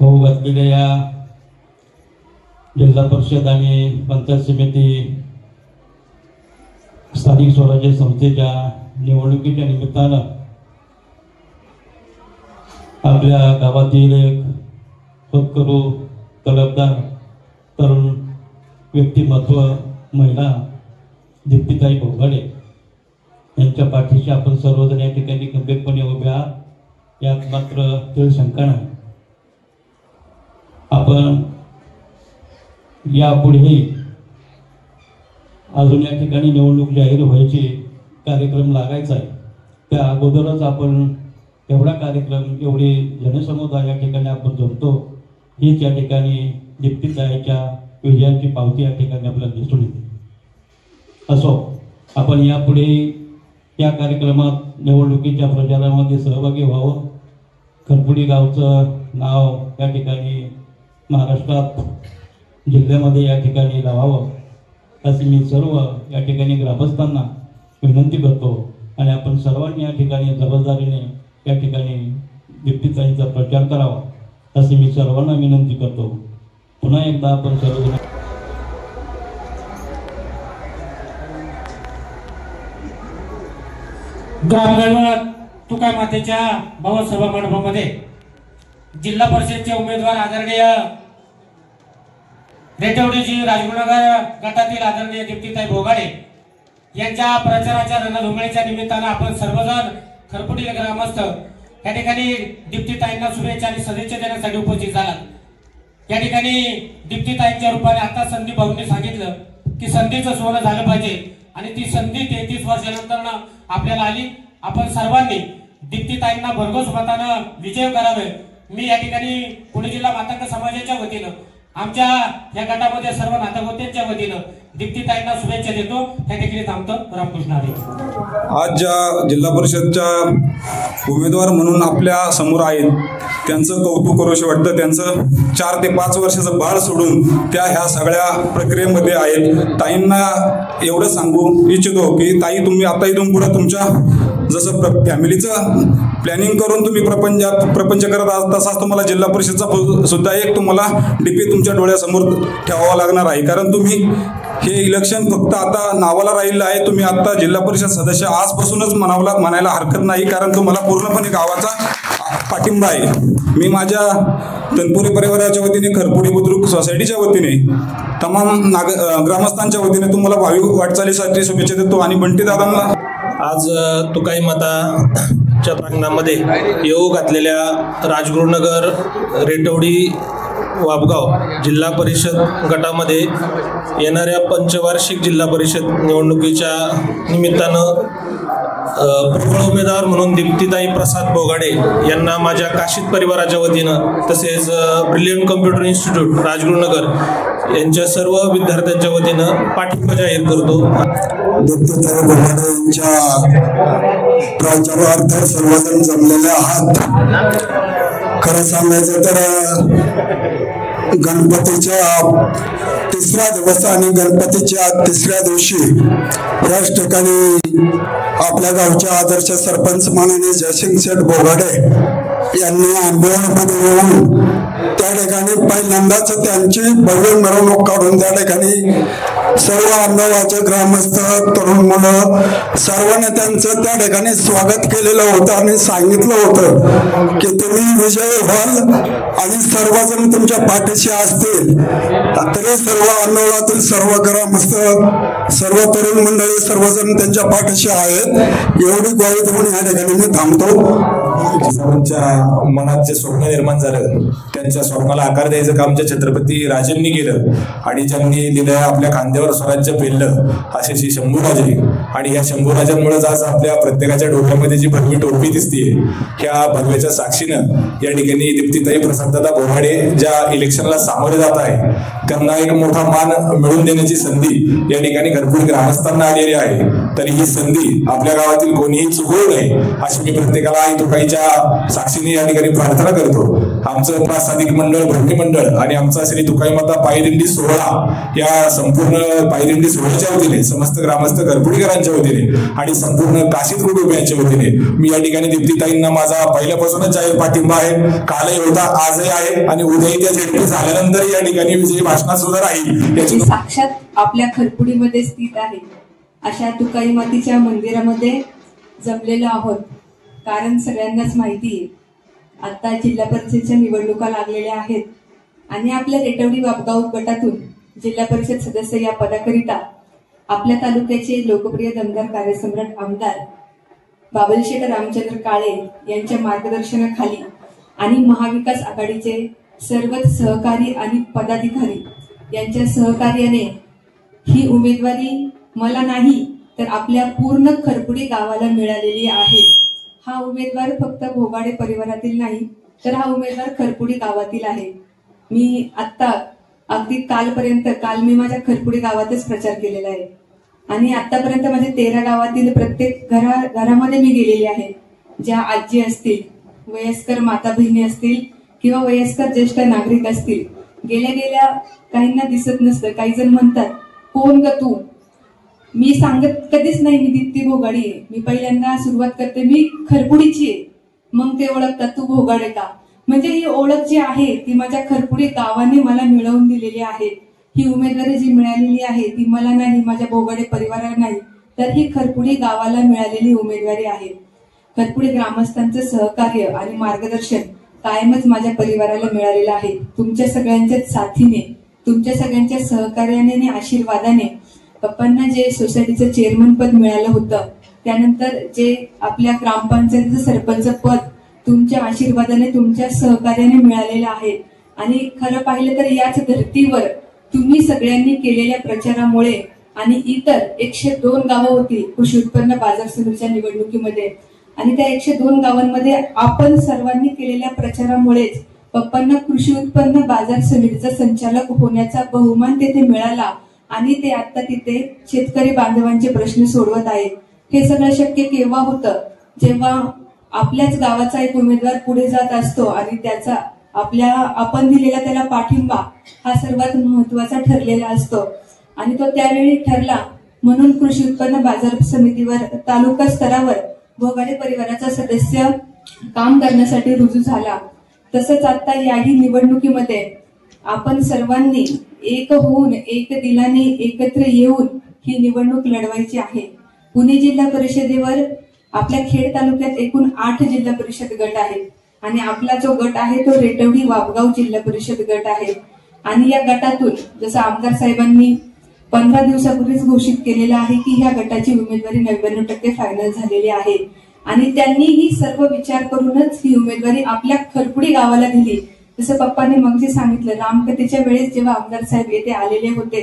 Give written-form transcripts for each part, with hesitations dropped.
होऊ घातलेल्या या जिल्हा परिषद आणि पंचायत समिती स्थानिक स्वराज्य संस्थेच्या निवडणुकीच्या निमित्तानं आपल्या गावातील एक होतकरू तलबदार तरुण व्यक्तिमत्व महिला दीप्तीताई भोगाडे यांच्या पाठीशी आपण सर्वजण या ठिकाणी गंभीरपणे उभे आहात, यात मात्र तीळ शंका नाही। आपण यापुढेही अजून या ठिकाणी निवडणूक जाहीर व्हायची कार्यक्रम लागायचा आहे, त्या अगोदरच आपण एवढा कार्यक्रम एवढी जनसमुदाय या ठिकाणी आपण जमतो, हीच या ठिकाणी दीप्तीताईच्या विजयाची पावती या ठिकाणी आपल्याला दिसून येते। असो, आपण यापुढे या कार्यक्रमात निवडणुकीच्या प्रचारामध्ये सहभागी व्हावं, खरपुडी गावचं नाव या ठिकाणी महाराष्ट्रात जिल्ह्यामध्ये या ठिकाणी लावावं अशी मी सर्व या ठिकाणी ग्रामस्थांना विनंती करतो आणि आपण सर्वांनी या ठिकाणी जबाबदारीने या ठिकाणी दीप्तीताईंचा प्रचार करावा अशी मी सर्वांना विनंती करतो। पुन्हा एकदा आपण सर्वजण ग्रामगणना तुकाई मातेच्या भव्य सभा मंडपामध्ये जिल्हा परिषदचे उमेदवार आदरणीय रेटवडीजी राजगुरुनगर गटातील आदरणीय दीप्तीताई भोगाडे यांच्या प्रचाराच्या रणधुमाळीच्या निमित्तानं आपण सर्वजण खरपुडी ग्रामस्थ या ठिकाणी दीप्तीताईंना शुभेच्छा आणि सदिच्छा देण्यासाठी उपस्थित झालात। या ठिकाणी दीप्तीताईंच्या रूपाने आता संदीप भाऊंनी सांगितलं की संधीचं सोनं झालं पाहिजे आणि ती संधी 33 वर्षानंतर आपल्याला आली। आपण सर्वांनी दीप्तीताईंना भरघोस मतानं विजय करावे। मी या ठिकाणी पुणे जिल्हा मातंग समाजाच्या वतीनं आमच्या या गटामध्ये सर्व नातगोत्यांच्या वतीनं दीप्तीताईंना शुभेच्छा देतो। त्या ठिकाणी थांबतो। रामकृष्ण हरी। आज ज्या जिल्हा परिषदच्या उमेदवार म्हणून आपल्या समोर आहेत त्यांचं कौतुक करूशी वाटतं। त्यांचं 4 ते 5 वर्षाचं बाळ सोडून त्या ह्या सगळ्या प्रक्रियेमध्ये आहेत। ताईंना एवढं सांगू इच्छितो की ताई, तुम्ही आता इथून पुढे तुमच्या जसं फॅमिलीचं प्लॅनिंग करून तुम्ही प्रपंच करत आहात तसाच तुम्हाला जिल्हा परिषदचा सुद्धा एक तुम्हाला डीपी तुमच्या डोळ्यासमोर ठेवावा लागणार आहे। कारण तुम्ही हे इलेक्शन फक्त आता नावाला राहिलं आहे, तुम्ही आता जिल्हा परिषद सदस्य आजपासूनच म्हणायला हरकत नाही, कारण तुम्हाला पूर्णपणे गावाचा पाठिंबा आहे। मी माझ्या तनपुरी परिवाराच्या वतीने, खरपुडी बुद्रुक सोसायटीच्या वतीने, तमाम ग्रामस्थांच्या वतीने तुम्हाला भावी वाटचालीसाठी शुभेच्छा देतो। आणि बंटी दादांना आज तुकाई माताच्या प्रांगणामध्ये येऊ घातलेल्या राजगुरुनगर रेटवडी वाबगाव जिल्हा परिषद गटामध्ये येणाऱ्या पंचवार्षिक जिल्हा परिषद निवडणुकीच्या निमित्तानं प्रबळ उमेदवार म्हणून दीप्तीताई प्रसाद भोगाडे यांना माझ्या काशीद परिवाराच्या वतीनं तसेच ब्रिलियंट कम्प्युटर इन्स्टिट्यूट राजगुरुनगर यांच्या सर्व विद्यार्थ्यांच्या वतीनं पाठिंबा जाहीर करतो। दीप्तीताई भोगाडे यांच्या प्रचारार्थ सर्वजण जमलेले आहात। खरं सांगायचं तर गणपतीच्या 3रा दिवस आणि गणपतीच्या 3ऱ्या दिवशी याच ठिकाणी आपल्या गावच्या आदर्श सरपंच माननीय जयसिंग शेठ भोगाडे यांनी आंदोलनामध्ये येऊन त्या ठिकाणी पहिल्यांदाच त्यांची भव्य मिरवणूक काढून त्या ठिकाणी सर्व आंदोलनाचे ग्रामस्थ, तरुण मुलं सर्वांनी त्यांचं त्या ठिकाणी स्वागत केलेलं होतं आणि सांगितलं होतं की तुम्ही विजय व्हाल आणि सर्वजण तुमच्या पाठीशी असतील। तरी सर्व आंदोलनातील सर्व ग्रामस्थ, सर्व तरुण मंडळी सर्वजण त्यांच्या पाठीशी आहेत, एवढी ग्वाही देऊन या ठिकाणी मी थांबतो। सर्वांच्या मनात जे स्वप्न निर्माण झालं त्यांच्या स्वप्नाला आकार द्यायचं काम जे छत्रपती राजांनी केलं आणि ज्यांनी दिलं आपल्या खांद्यावर स्वराज्य पेललं असे श्री शंभूराजे, आणि या शंभूराजांमुळेच आज आपल्या प्रत्येकाच्या डोक्यामध्ये जी भगवी टोपी दिसतीये ह्या भगव्याच्या साक्षीनं या ठिकाणी दीप्तीताई प्रसाददादा भोगाडे ज्या इलेक्शनला सामोरे जात आहे त्यांना एक मोठा मान मिळवून देण्याची संधी या ठिकाणी घरकुल ग्रामस्थांना आलेली आहे। तरी ही संधी आपल्या गावातील कोणीही चुकवू नये अशी मी प्रत्येकाला आई तुकाईच्या सर्वांच्या साक्षीने या ठिकाणी प्रार्थना करतो. आमचं प्रास्ताविक मंडळ, भरणी मंडळ आणि आमचा श्री तुकाई माता पायदिंडी सोहळा या संपूर्ण पायदिंडी सोहळ्याच्या वतीने, समस्त ग्रामस्थ घरपुडीकरांच्या वतीने आणि संपूर्ण काशीद कुटुंबियांच्या वतीने मी या ठिकाणी दीप्तीताईंना माझा पहिल्यापासूनच जाहीर पाठिंबा आहे. कालही होता, आजही आहे आणि उद्याही त्या झेडपी झाल्यानंतर या ठिकाणी विजयी भाषणात सुद्धा राहील. याची साक्षात आपल्या खरपुडीमध्ये स्थित आहे अशा तुकाई मातीच्या मंदिरामध्ये जमलेलो आहोत. कारण सगळ्यांनाच माहिती आहे आता जिल्हा परिषदेच्या निवडणुका लागलेल्या आहेत आणि आपल्या रेटवडी वाबगाव गटातून जिल्हा परिषद सदस्य या पदाकरिता आपल्या तालुक्याचे लोकप्रिय दमदार कार्यसम्राट आमदार बाबलशेठ रामचंद्र काळे यांच्या मार्गदर्शनाखाली आणि महाविकास आघाडीचे सर्वच सहकारी आणि पदाधिकारी यांच्या सहकार्याने ही उमेदवारी मला नाही तर आपल्या पूर्ण खरपुडी गावाला मिळालेली आहे. हा उमेदवार फक्त भोगाडे परिवारातील नाही तर हा उमेदवार खरपुडी गावातील आहे. मी आत्ता अगदी काल मी माझ्या खरपुडी गावातच प्रचार केलेला आहे आणि आतापर्यंत माझे 13 गावातील प्रत्येक घरामध्ये मी गेलेली आहे. ज्या आजी असतील, वयस्कर माता बहिणी असतील किंवा वयस्कर ज्येष्ठ नागरिक असतील, गेल्या काहींना दिसत नसतं. काही जण म्हणतात कोण ग तू? मी सांगत कधीच नाही मी दीप्ती भोगाडी आहे. मी पहिल्यांदा सुरुवात करते मी खरपुडीची आहे, मग ते ओळखतात तू भोगाडे का. म्हणजे ही ओळख जी आहे ती माझ्या खरपुडी गावाने मला मिळवून दिलेली आहे. ही उमेदवारी जी मिळालेली आहे ती मला नाही, माझ्या भोगाडे परिवाराला नाही तर ही खरपुडी गावाला मिळालेली उमेदवारी आहे. खरपुडी ग्रामस्थांचं सहकार्य आणि मार्गदर्शन कायमच माझ्या परिवाराला मिळालेलं आहे. तुमच्या सगळ्यांच्या साथीने, तुमच्या सगळ्यांच्या सहकार्याने आणि आशीर्वादाने पप्पांना जे सोसायटीचं चेअरमन पद मिळालं होतं, त्यानंतर जे आपल्या ग्रामपंचायतीचं सरपंच पद तुमच्या आशीर्वादाने, तुमच्या सहकार्याने मिळालेलं आहे. आणि खरं पाहिलं तर याच धर्तीवर तुम्ही सगळ्यांनी केलेल्या प्रचारामुळे आणि इतर 102 गावं होती कृषी उत्पन्न बाजार समितीच्या निवडणुकीमध्ये आणि त्या 102 गावांमध्ये आपण सर्वांनी केलेल्या प्रचारामुळेच पप्पांना कृषी उत्पन्न बाजार समितीचा संचालक होण्याचा बहुमान तेथे मिळाला आणि ते आता तिथे शेतकरी बांधवांचे प्रश्न सोडवत आहेत. हे सगळं शक्य केव्हा होतं? जेव्हा आपल्याच गावाचा एक उमेदवार पुढे जात असतो आणि त्याचा आपण दिलेला त्याला पाठिंबा हा सर्वात महत्वाचा ठरलेला असतो आणि तो त्यावेळी ठरला. म्हणून कृषी उत्पन्न बाजार समितीवर तालुका स्तरावर भोगाडे परिवाराचा सदस्य काम करण्यासाठी रुजू झाला. तसंच आता याही निवडणुकीमध्ये आपण सर्वांनी एक होऊन, एक दिलाने एकत्र येऊन ही निवडणूक लढवायची आहे. पुणे जिल्हा परिषदेवर आपल्या खेड तालुक्यात एकूण 8 जिल्हा परिषद गट आहेत आणि आपला जो गट आहे तो रेटवडी वाबगाव जिल्हा परिषद गट आहे. आणि या गटातून जसं आमदार साहेबांनी 15 दिवसापूर्वीच घोषित केलेलं आहे की ह्या गटाची उमेदवारी 99% फायनल झालेली आहे आणि त्यांनी ही सर्व विचार करूनच ही उमेदवारी आपल्या खरपुडी गावाला दिली. जसं पप्पांनी मगजी सांगितलं, रामकथेच्या वेळेस जेव्हा आमदार साहेब येथे आलेले होते,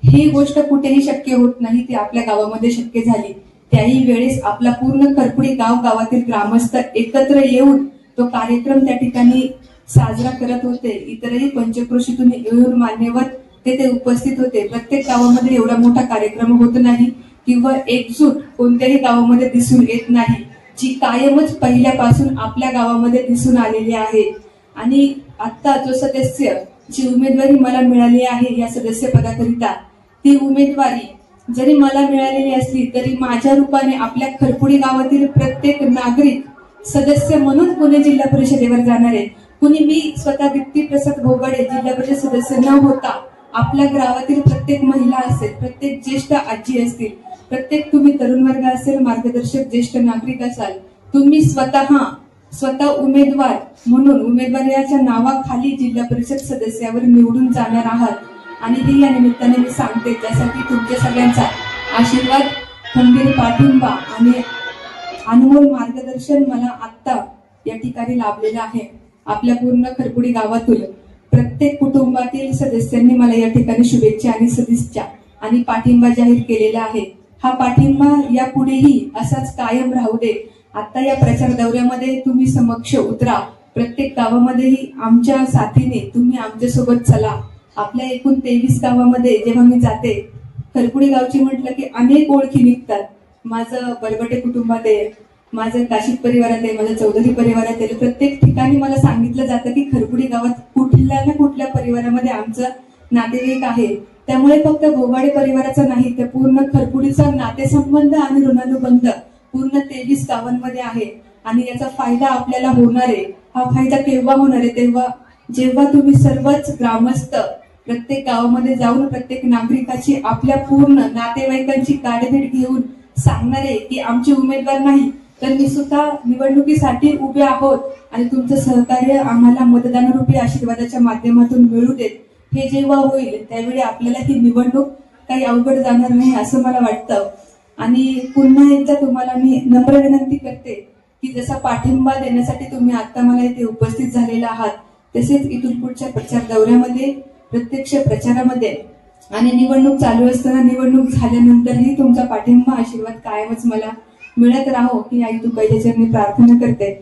ही गोष्ट कुठेही शक्य होत नाही, ती आपल्या गावामध्ये शक्य झाली. त्याही वेळेस आपला पूर्ण खरपुडी गावातील ग्रामस्थ एकत्र येऊन तो कार्यक्रम त्या ठिकाणी साजरा करत होते. इतरही पंचक्रोशीतून येऊन मान्यवर तेथे उपस्थित होते. प्रत्येक गावामध्ये एवढा मोठा कार्यक्रम होत नाही किंवा एकजूट कोणत्याही गावामध्ये दिसून येत नाही, जी कायमच पहिल्यापासून आपल्या गावामध्ये दिसून आलेली आहे. आणि आता जो सदस्य जी उमेदवारी मला मिळाली आहे या सदस्य पदाकरिता, ती उमेदवारी जरी मला मिळालेली असली तरी माझ्या रूपाने आपल्या खरपुडी गावातील प्रत्येक नागरिक सदस्य म्हणून पुणे जिल्हा परिषदेवर जाणार आहे. कुणी मी स्वतः दीप्ती प्रसाद भोगाडे जिल्हा परिषद सदस्य न होता आपल्या गावातील प्रत्येक महिला असेल, प्रत्येक ज्येष्ठ आजी असतील, प्रत्येक तुम्ही तरुण वर्ग असेल, मार्गदर्शक ज्येष्ठ नागरिक असाल, तुम्ही स्वतः उमेदवार म्हणून उमेदवाराच्या नावाखाली जिल्हा परिषद सदस्यावर निवडून जाणार आहात आणि हे या निमित्ताने मी सांगते. त्यासाठी तुमच्या सगळ्यांचा आशीर्वाद, खंबीर पाठिंबा आणि अनमोल मार्गदर्शन मला आत्ता या ठिकाणी लाभलेलं आहे. आपल्या पूर्ण खरपुडी गावातून प्रत्येक कुटुंबातील सदस्यांनी मला या ठिकाणी शुभेच्छा आणि सदिच्छा आणि पाठिंबा जाहीर केलेला आहे. हा पाठिंबा यापुढेही असाच कायम राहू दे. आता या प्रचार दौऱ्यामध्ये तुम्ही समक्ष उतरा. प्रत्येक गावामध्येही आमच्या साथीने तुम्ही आमच्यासोबत चला. आपल्या एकूण 23 गावामध्ये जेव्हा मी जाते, खरपुडी गावची म्हटलं की अनेक ओळखी निघतात. माझं बरबटे कुटुंबात आहे, माझं काशीद परिवारात आहे, माझं चौधरी परिवारात आहे, प्रत्येक ठिकाणी मला सांगितलं जातं की खरपुडी गावात कुठल्या ना कुठल्या परिवारामध्ये आमचं नातेवाईक आहे. त्यामुळे फक्त भोगाडे परिवाराचा नाही तर पूर्ण खरपुडीचा नातेसंबंध आणि ऋणानुबंध पूर्ण 23 गावांमध्ये आहे. आणि याचा फायदा आपल्याला होणार आहे. हा फायदा केव्हा होणार आहे? तेव्हा जेव्हा तुम्ही सर्वच ग्रामस्थ प्रत्येक गावामध्ये जाऊन प्रत्येक नागरिकाची आपल्या पूर्ण नातेवाईकांची गाठभेट घेऊन सांगणार आहे की आमचे उमेदवार नाही तर मी सुद्धा निवडणुकीसाठी उभे आहोत आणि तुमचं सहकार्य आम्हाला मतदानरूपी आशीर्वादाच्या माध्यमातून मिळू देत. हे जेव्हा होईल त्यावेळी आपल्याला ही निवडणूक काही अवघड जाणार नाही असं मला वाटतं. आणि पुन्हा एकदा तुम्हाला मी नम्र विनंती करते की जसा पाठिंबा देण्यासाठी तुम्ही आता मला इथे उपस्थित झालेला आहात तसेच इथून पुढच्या प्रचार दौऱ्यामध्ये प्रत्यक्ष प्रचारामध्ये आणि निवडणूक चालू असताना निवडणूक झाल्यानंतरही तुमचा पाठिंबा आशीर्वाद कायमच मला मिळत राहो ही आई तुकाईच्या चरणी प्रार्थना करते.